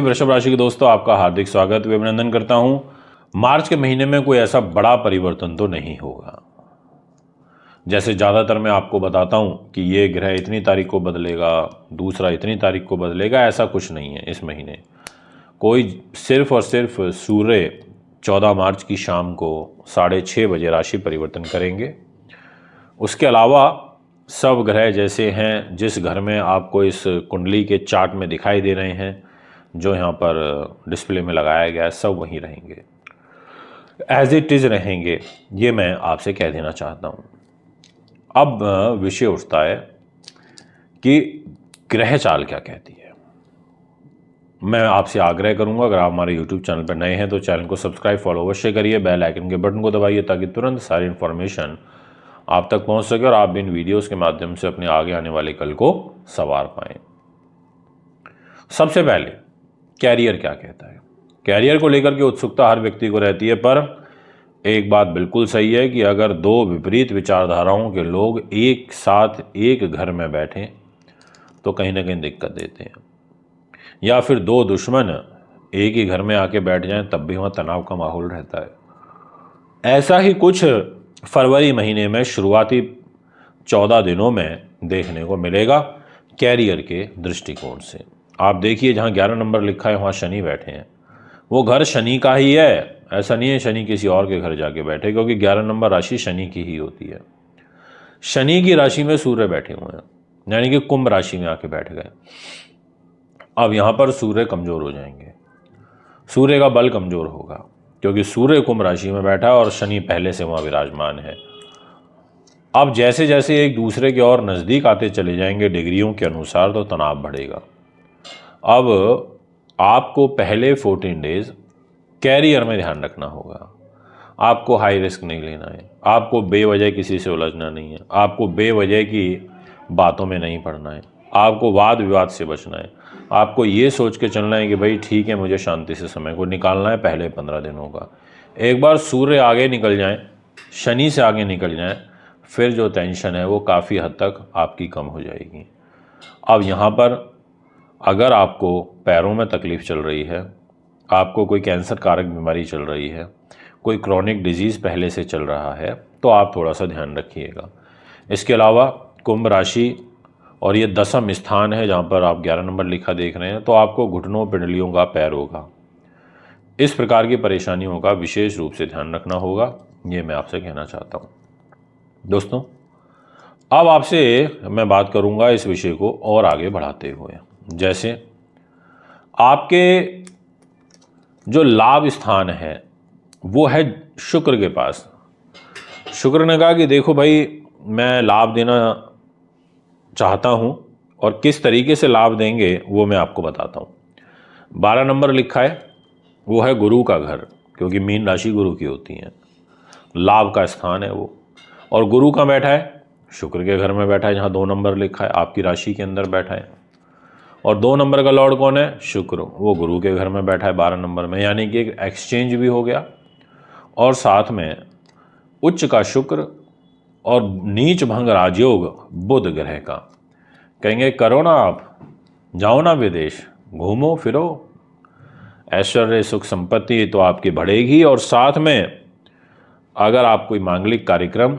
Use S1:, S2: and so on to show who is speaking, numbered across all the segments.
S1: वृषभ राशि के दोस्तों, आपका हार्दिक स्वागत व अभिनंदन करता हूं। मार्च के महीने में कोई ऐसा बड़ा परिवर्तन तो नहीं होगा। जैसे ज़्यादातर मैं आपको बताता हूं कि ये ग्रह इतनी तारीख को बदलेगा, दूसरा इतनी तारीख को बदलेगा, ऐसा कुछ नहीं है। इस महीने कोई सिर्फ और सिर्फ सूर्य 14 मार्च की शाम को 6:30 बजे राशि परिवर्तन करेंगे। उसके अलावा सब ग्रह जैसे हैं, जिस घर में आपको इस कुंडली के चार्ट में दिखाई दे रहे हैं, जो यहाँ पर डिस्प्ले में लगाया गया है, सब वहीं रहेंगे, एज इट इज़ रहेंगे। ये मैं आपसे कह देना चाहता हूँ। अब विषय उठता है कि ग्रह चाल क्या कहती है। मैं आपसे आग्रह करूंगा, अगर आप हमारे YouTube चैनल पर नए हैं तो चैनल को सब्सक्राइब फॉलो अवश्य करिए, बेल आइकन के बटन को दबाइए ताकि तुरंत सारी इन्फॉर्मेशन आप तक पहुंच सके और आप भी इन वीडियोस के माध्यम से अपने आगे आने वाले कल को संवार पाएं। सबसे पहले कैरियर क्या कहता है। कैरियर को लेकर के उत्सुकता हर व्यक्ति को रहती है, पर एक बात बिल्कुल सही है कि अगर दो विपरीत विचारधाराओं के लोग एक साथ एक घर में बैठें तो कहीं ना कहीं दिक्कत देते हैं, या फिर दो दुश्मन एक ही घर में आके बैठ जाएं तब भी वहाँ तनाव का माहौल रहता है। ऐसा ही कुछ फरवरी महीने में शुरुआती 14 दिनों में देखने को मिलेगा कैरियर के दृष्टिकोण से। आप देखिए, जहाँ 11 नंबर लिखा है वहाँ शनि बैठे हैं। वो घर शनि का ही है, ऐसा नहीं है शनि किसी और के घर जाके बैठे, क्योंकि 11 नंबर राशि शनि की ही होती है। शनि की राशि में सूर्य बैठे हुए हैं, यानी कि कुंभ राशि में आके बैठ गए। अब यहाँ पर सूर्य कमज़ोर हो जाएंगे, सूर्य का बल कमज़ोर होगा, क्योंकि सूर्य कुंभ राशि में बैठा है और शनि पहले से वहाँ विराजमान है। अब जैसे जैसे एक दूसरे के और नज़दीक आते चले जाएंगे डिग्रियों के अनुसार, तो तनाव बढ़ेगा। अब आपको पहले 14 डेज कैरियर में ध्यान रखना होगा। आपको हाई रिस्क नहीं लेना है, आपको बेवजह किसी से उलझना नहीं है, आपको बेवजह की बातों में नहीं पड़ना है, आपको वाद विवाद से बचना है। आपको ये सोच के चलना है कि भाई ठीक है, मुझे शांति से समय को निकालना है पहले 15 दिनों का। एक बार सूर्य आगे निकल जाए, शनि से आगे निकल जाए, फिर जो टेंशन है वो काफ़ी हद तक आपकी कम हो जाएगी। अब यहाँ पर अगर आपको पैरों में तकलीफ़ चल रही है, आपको कोई कैंसर कारक बीमारी चल रही है, कोई क्रॉनिक डिजीज़ पहले से चल रहा है, तो आप थोड़ा सा ध्यान रखिएगा। इसके अलावा कुंभ राशि और ये 10वां स्थान है जहाँ पर आप 11 नंबर लिखा देख रहे हैं, तो आपको घुटनों पिंडलियों का पैर होगा। इस प्रकार की परेशानियों का विशेष रूप से ध्यान रखना होगा, ये मैं आपसे कहना चाहता हूँ। दोस्तों, अब आपसे मैं बात करूँगा इस विषय को और आगे बढ़ाते हुए। जैसे आपके जो लाभ स्थान है वो है शुक्र के पास। शुक्र ने कहा कि देखो भाई, मैं लाभ देना चाहता हूं और किस तरीके से लाभ देंगे वो मैं आपको बताता हूं। 12 नंबर लिखा है, वो है गुरु का घर, क्योंकि मीन राशि गुरु की होती है, लाभ का स्थान है वो। और गुरु कहाँ बैठा है? शुक्र के घर में बैठा है, जहाँ 2 नंबर लिखा है, आपकी राशि के अंदर बैठा है। और 2 नंबर का लॉर्ड कौन है? शुक्र, वो गुरु के घर में बैठा है 12 नंबर में, यानी कि एक एक्सचेंज भी हो गया। और साथ में उच्च का शुक्र और नीच भंग राजयोग बुध ग्रह का। कहेंगे करो ना, आप जाओ ना विदेश, घूमो फिरो, ऐश्वर्य सुख संपत्ति तो आपकी बढ़ेगी। और साथ में अगर आप कोई मांगलिक कार्यक्रम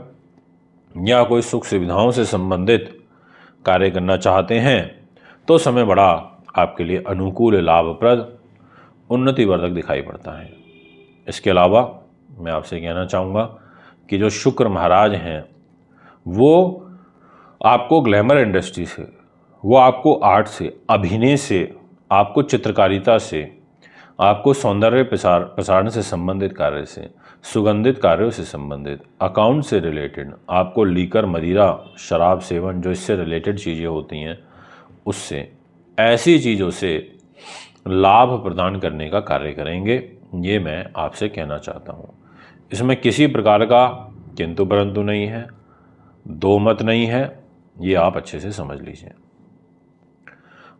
S1: या कोई सुख सुविधाओं से संबंधित कार्य करना चाहते हैं तो समय बड़ा आपके लिए अनुकूल, लाभप्रद, उन्नतिवर्धक दिखाई पड़ता है। इसके अलावा मैं आपसे कहना चाहूँगा कि जो शुक्र महाराज हैं वो आपको ग्लैमर इंडस्ट्री से, वो आपको आर्ट से, अभिनय से, आपको चित्रकारिता से, आपको सौंदर्य प्रसारण से संबंधित कार्य से, सुगंधित कार्यों से संबंधित, अकाउंट से रिलेटेड, आपको लीकर, मदिरा, शराब सेवन, जो इससे रिलेटेड चीज़ें होती हैं, उससे, ऐसी चीज़ों से लाभ प्रदान करने का कार्य करेंगे। ये मैं आपसे कहना चाहता हूँ। इसमें किसी प्रकार का किंतु परंतु नहीं है, दो मत नहीं है, ये आप अच्छे से समझ लीजिए।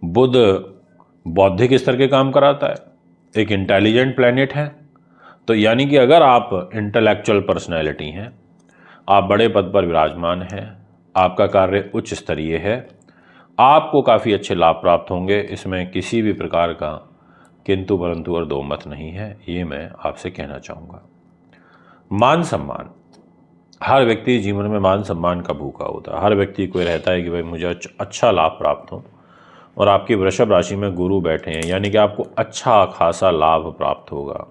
S1: बुध बौद्धिक स्तर के काम कराता है, एक इंटेलिजेंट प्लैनेट है, तो यानी कि अगर आप इंटेलेक्चुअल पर्सनैलिटी हैं, आप बड़े पद पर विराजमान हैं, आपका कार्य उच्च स्तरीय है, आपको काफ़ी अच्छे लाभ प्राप्त होंगे। इसमें किसी भी प्रकार का किंतु परंतु और दो मत नहीं है, ये मैं आपसे कहना चाहूँगा। मान सम्मान, हर व्यक्ति जीवन में मान सम्मान का भूखा होता है। हर व्यक्ति को रहता है कि भाई मुझे अच्छा लाभ प्राप्त हो, और आपकी वृषभ राशि में गुरु बैठे हैं, यानी कि आपको अच्छा खासा लाभ प्राप्त होगा,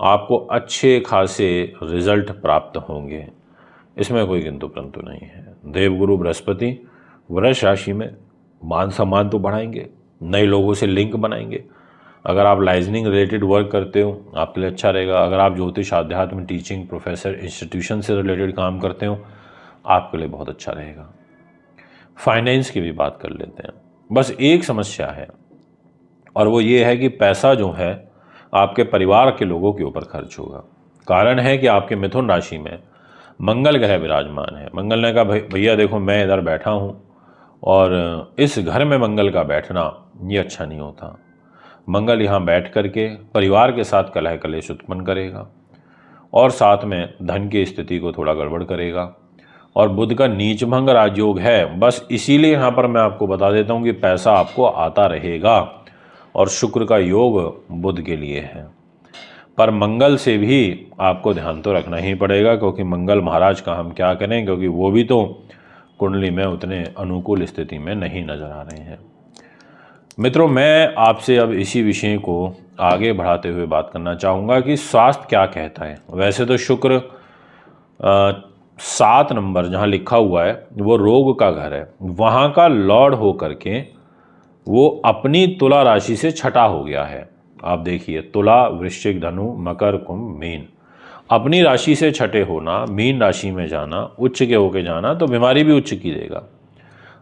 S1: आपको अच्छे खासे रिजल्ट प्राप्त होंगे, इसमें कोई किंतु परंतु नहीं है। देवगुरु बृहस्पति वृष राशि में मान सम्मान तो बढ़ाएंगे, नए लोगों से लिंक बनाएंगे। अगर आप लाइजनिंग रिलेटेड वर्क करते हो आपके लिए अच्छा रहेगा। अगर आप ज्योतिष, आध्यात्म, टीचिंग, प्रोफेसर, इंस्टीट्यूशन से रिलेटेड काम करते हो आपके लिए बहुत अच्छा रहेगा। फाइनेंस की भी बात कर लेते हैं। बस एक समस्या है, और वो ये है कि पैसा जो है आपके परिवार के लोगों के ऊपर खर्च होगा। कारण है कि आपके मिथुन राशि में मंगल ग्रह विराजमान है। मंगल ने कहा भैया देखो मैं इधर बैठा हूँ, और इस घर में मंगल का बैठना ये अच्छा नहीं होता। मंगल यहाँ बैठ करके परिवार के साथ कलह कलेश उत्पन्न करेगा, और साथ में धन की स्थिति को थोड़ा गड़बड़ करेगा। और बुध का नीच भंग राजयोग है, बस इसीलिए यहाँ पर मैं आपको बता देता हूँ कि पैसा आपको आता रहेगा, और शुक्र का योग बुध के लिए है। पर मंगल से भी आपको ध्यान तो रखना ही पड़ेगा, क्योंकि मंगल महाराज का हम क्या करें, क्योंकि वो भी तो कुंडली में उतने अनुकूल स्थिति में नहीं नजर आ रहे हैं। मित्रों, मैं आपसे अब इसी विषय को आगे बढ़ाते हुए बात करना चाहूँगा कि स्वास्थ्य क्या कहता है। वैसे तो शुक्र 7 नंबर जहाँ लिखा हुआ है वो रोग का घर है, वहाँ का लॉर्ड हो करके वो अपनी तुला राशि से छठा हो गया है। आप देखिए, तुला, वृश्चिक, धनु, मकर, कुंभ, मीन, अपनी राशि से छठे होना, मीन राशि में जाना, उच्च के होके जाना, तो बीमारी भी उच्च की देगा।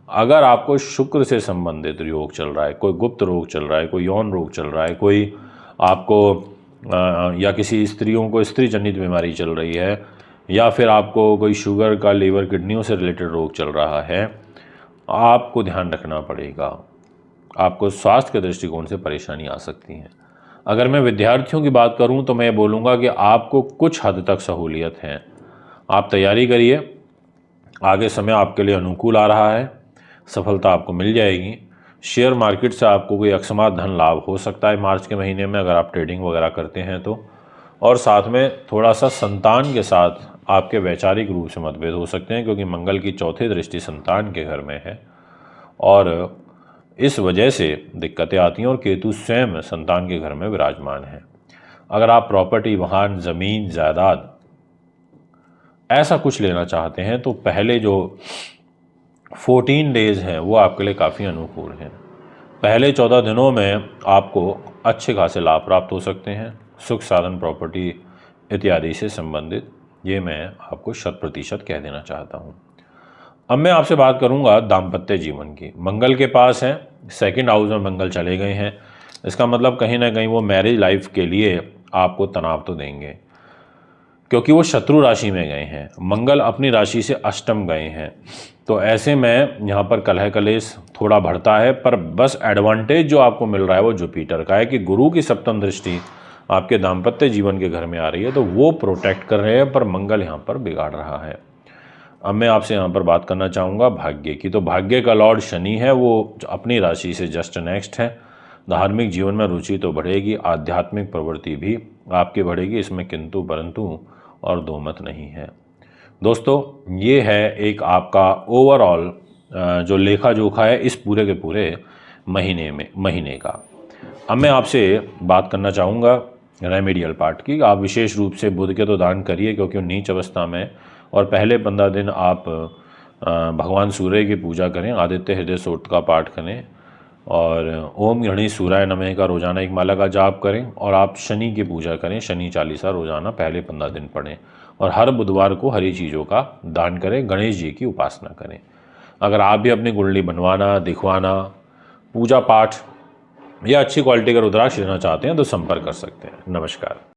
S1: अगर आपको शुक्र से संबंधित योग चल रहा है, कोई गुप्त रोग चल रहा है, कोई यौन रोग चल रहा है, कोई आपको या किसी स्त्रियों को स्त्री जनित बीमारी चल रही है, या फिर आपको कोई शुगर का, लीवर, किडनियों से रिलेटेड रोग चल रहा है, आपको ध्यान रखना पड़ेगा। आपको स्वास्थ्य के दृष्टिकोण से परेशानी आ सकती है। अगर मैं विद्यार्थियों की बात करूं तो मैं बोलूँगा कि आपको कुछ हद तक सहूलियत है, आप तैयारी करिए, आगे समय आपके लिए अनुकूल आ रहा है, सफलता आपको मिल जाएगी। शेयर मार्केट से आपको कोई अकस्मात धन लाभ हो सकता है मार्च के महीने में, अगर आप ट्रेडिंग वगैरह करते हैं तो। और साथ में थोड़ा सा संतान के साथ आपके वैचारिक रूप से मतभेद हो सकते हैं, क्योंकि मंगल की चौथी दृष्टि संतान के घर में है, और इस वजह से दिक्कतें आती हैं। और केतु स्वयं संतान के घर में विराजमान है। अगर आप प्रॉपर्टी, वाहन, ज़मीन, जायदाद ऐसा कुछ लेना चाहते हैं तो पहले जो 14 डेज़ हैं वो आपके लिए काफ़ी अनुकूल हैं। पहले 14 दिनों में आपको अच्छे खासे लाभ प्राप्त हो सकते हैं, सुख साधन, प्रॉपर्टी इत्यादि से संबंधित, ये मैं आपको 100% कह देना चाहता हूँ। अब मैं आपसे बात करूंगा दाम्पत्य जीवन की। मंगल के पास है, सेकंड हाउस में मंगल चले गए हैं, इसका मतलब कहीं ना कहीं वो मैरिज लाइफ के लिए आपको तनाव तो देंगे, क्योंकि वो शत्रु राशि में गए हैं। मंगल अपनी राशि से अष्टम गए हैं, तो ऐसे में यहाँ पर कलह कलेश थोड़ा बढ़ता है। पर बस एडवांटेज जो आपको मिल रहा है वो जुपिटर का है कि गुरु की सप्तम दृष्टि आपके दाम्पत्य जीवन के घर में आ रही है, तो वो प्रोटेक्ट कर रहे हैं, पर मंगल यहाँ पर बिगाड़ रहा है। अब मैं आपसे यहाँ पर बात करना चाहूँगा भाग्य की। तो भाग्य का लॉर्ड शनि है, वो अपनी राशि से जस्ट नेक्स्ट है। धार्मिक जीवन में रुचि तो बढ़ेगी, आध्यात्मिक प्रवृत्ति भी आपकी बढ़ेगी, इसमें किंतु परंतु और दो मत नहीं है। दोस्तों, ये है एक आपका ओवरऑल जो लेखा जोखा है इस पूरे के पूरे महीने का। अब मैं आपसे बात करना चाहूँगा रेमेडियल पार्ट की। आप विशेष रूप से बुध के तो दान करिए, क्योंकि नीच अवस्था में, और पहले 15 दिन आप भगवान सूर्य की पूजा करें, आदित्य हृदय सूक्त का पाठ करें, और ओम गणेश सूर्याय नमः का रोज़ाना एक माला का जाप करें, और आप शनि की पूजा करें, शनि चालीसा रोज़ाना पहले 15 दिन पढ़ें, और हर बुधवार को हरी चीज़ों का दान करें, गणेश जी की उपासना करें। अगर आप भी अपनी कुंडली बनवाना, दिखवाना, पूजा पाठ या अच्छी क्वालिटी का रुद्राक्ष लेना चाहते हैं तो संपर्क कर सकते हैं। नमस्कार।